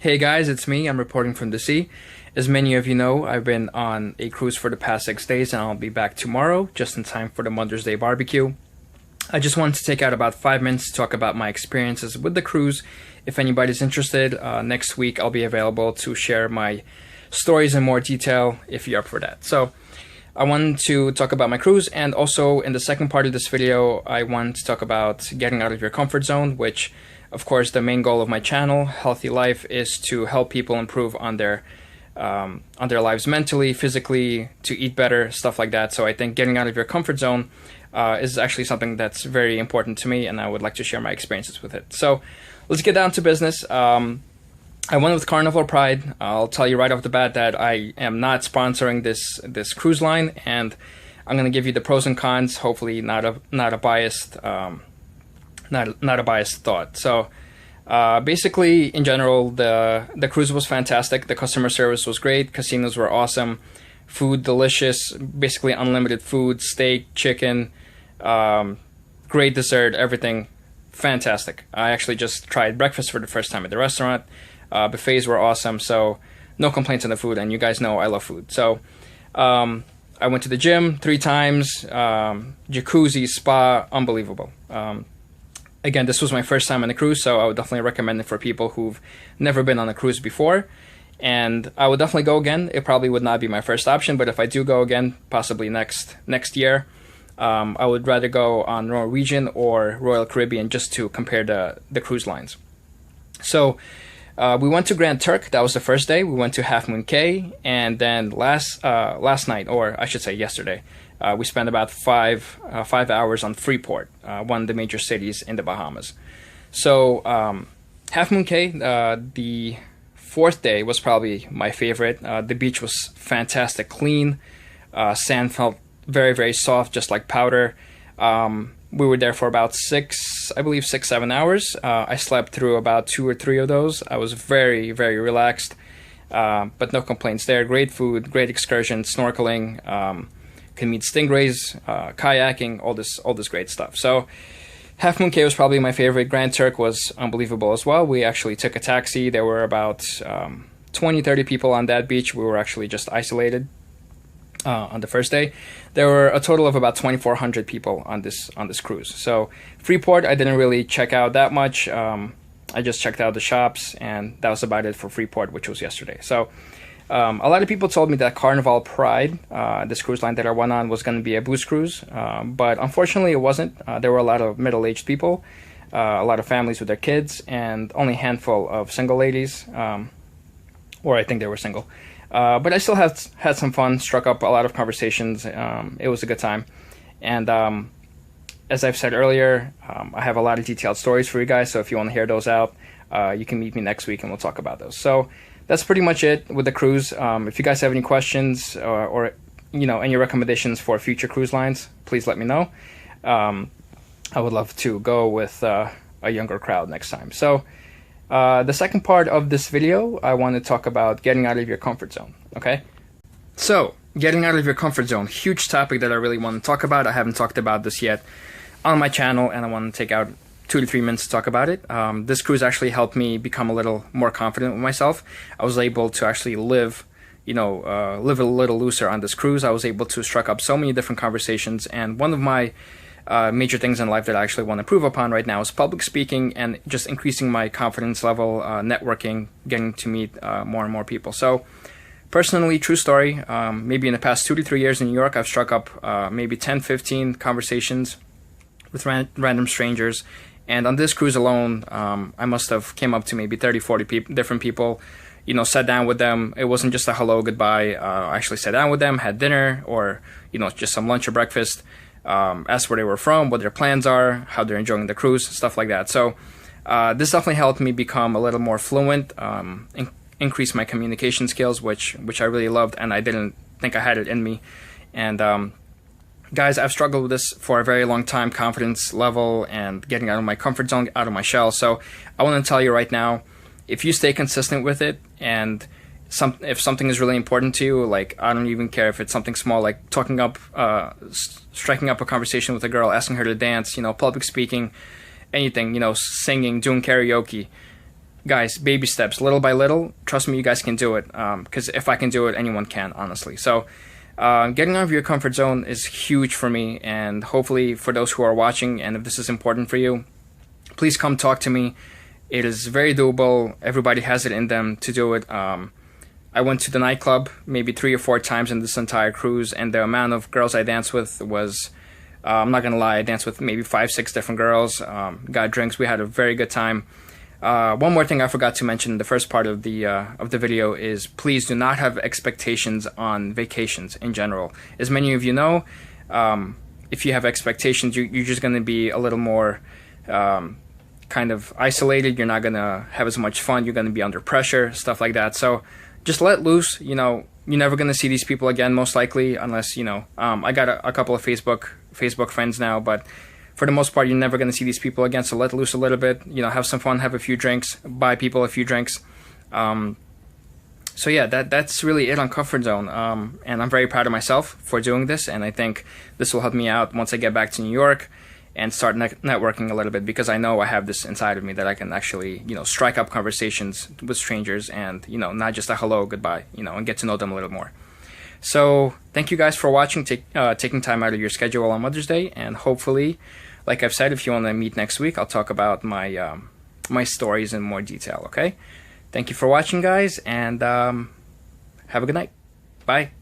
Hey guys, it's me. I'm reporting from the sea. As many of you know, I've been on a cruise for the past 6 days and I'll be back tomorrow, just in time for the Mother's Day barbecue. I just wanted to take out about 5 minutes to talk about my experiences with the cruise. If anybody's interested, next week I'll be available to share my stories in more detail if you're up for that. So I wanted to talk about my cruise, and also in the second part of this video, I want to talk about getting out of your comfort zone, which of course the main goal of my channel, Healthy Life, is to help people improve on their lives mentally, physically, to eat better, stuff like that. So I think getting out of your comfort zone is actually something that's very important to me, and I would like to share my experiences with it. So let's get down to business. I went with Carnival Pride. I'll tell you right off the bat that I am not sponsoring this cruise line, and I'm going to give you the pros and cons. Hopefully, not a biased thought. So, basically, in general, the cruise was fantastic. The customer service was great. Casinos were awesome. Food delicious. Basically, unlimited food, steak, chicken, great dessert, everything fantastic. I actually just tried breakfast for the first time at the restaurant. Buffets were awesome, so no complaints on the food, and you guys know I love food. So I went to the gym 3 times, jacuzzi, spa, unbelievable. Again, this was my first time on a cruise, so I would definitely recommend it for people who've never been on a cruise before. And I would definitely go again. It probably would not be my first option, but if I do go again, possibly next year, I would rather go on Norwegian or Royal Caribbean just to compare the cruise lines. So we went to Grand Turk. That was the first day. We went to Half Moon Cay, and then last night, or I should say yesterday, we spent about five hours on Freeport, one of the major cities in the Bahamas. So Half Moon Cay, the 4th day was probably my favorite. The beach was fantastic, clean. Sand felt very, very soft, just like powder. We were there for about 6-7 hours. I slept through about 2 or 3 of those. I was very, very relaxed, but no complaints there. Great food, great excursion, snorkeling, can meet stingrays, kayaking, all this great stuff. So Half Moon Cay was probably my favorite. Grand Turk was unbelievable as well. We actually took a taxi. There were about 20-30 people on that beach. We were actually just isolated. On the first day, there were a total of about 2,400 people on this cruise. So Freeport, I didn't really check out that much. I just checked out the shops, and that was about it for Freeport, which was yesterday. So a lot of people told me that Carnival Pride, this cruise line that I went on, was going to be a booze cruise, but unfortunately it wasn't. There were a lot of middle-aged people, a lot of families with their kids, and only a handful of single ladies, or I think they were single. But I still had some fun, struck up a lot of conversations. It was a good time. And as I've said earlier, I have a lot of detailed stories for you guys. So if you want to hear those out, you can meet me next week and we'll talk about those. So that's pretty much it with the cruise. If you guys have any questions or any recommendations for future cruise lines, please let me know. I would love to go with a younger crowd next time. So the second part of this video, I want to talk about getting out of your comfort zone, okay? So, getting out of your comfort zone, huge topic that I really want to talk about. I haven't talked about this yet on my channel, and I want to take out 2 to 3 minutes to talk about it. This cruise actually helped me become a little more confident with myself. I was able to actually live a little looser on this cruise. I was able to struck up so many different conversations, and one of my major things in life that I actually want to improve upon right now is public speaking and just increasing my confidence level, networking, getting to meet more and more people. So personally, true story, maybe in the past 2 to 3 years in New York, I've struck up maybe 10-15 conversations with random strangers. And on this cruise alone, I must have came up to maybe 30-40 different people, sat down with them. It wasn't just a hello, goodbye. I actually sat down with them, had dinner, or just some lunch or breakfast. Asked where they were from, what their plans are, how they're enjoying the cruise, stuff like that. So this definitely helped me become a little more fluent, increase my communication skills, which I really loved, and I didn't think I had it in me. And guys, I've struggled with this for a very long time, confidence level and getting out of my comfort zone, out of my shell. So I want to tell you right now, if you stay consistent with it, and if something is really important to you, like I don't even care if it's something small, like striking up a conversation with a girl, asking her to dance, public speaking, anything, singing, doing karaoke, guys, baby steps, little by little. Trust me, you guys can do it. Because if I can do it, anyone can, honestly. So getting out of your comfort zone is huge for me, and hopefully for those who are watching, and if this is important for you, please come talk to me. It is very doable. Everybody has it in them to do it. I went to the nightclub maybe 3 or 4 times in this entire cruise, and the amount of girls I danced with was, I'm not gonna lie, I danced with maybe 5, 6 different girls, got drinks, we had a very good time. One more thing I forgot to mention in the first part of the video is please do not have expectations on vacations in general. As many of you know, if you have expectations, you're just gonna be a little more kind of isolated. You're not gonna have as much fun, you're gonna be under pressure, stuff like that. So just let loose. You know, you're never gonna see these people again, most likely, unless, you know, I got a couple of Facebook friends now, but for the most part, you're never gonna see these people again. So let loose a little bit. You know, have some fun, have a few drinks, buy people a few drinks. So yeah, that's really it on comfort zone. And I'm very proud of myself for doing this, and I think this will help me out once I get back to New York and start networking a little bit, because I know I have this inside of me that I can actually, you know, strike up conversations with strangers, and, you know, not just a hello, goodbye, you know, and get to know them a little more. So thank you guys for watching, taking time out of your schedule on Mother's Day, and hopefully, like I've said, if you want to meet next week, I'll talk about my my stories in more detail. Okay, thank you for watching, guys, and have a good night. Bye.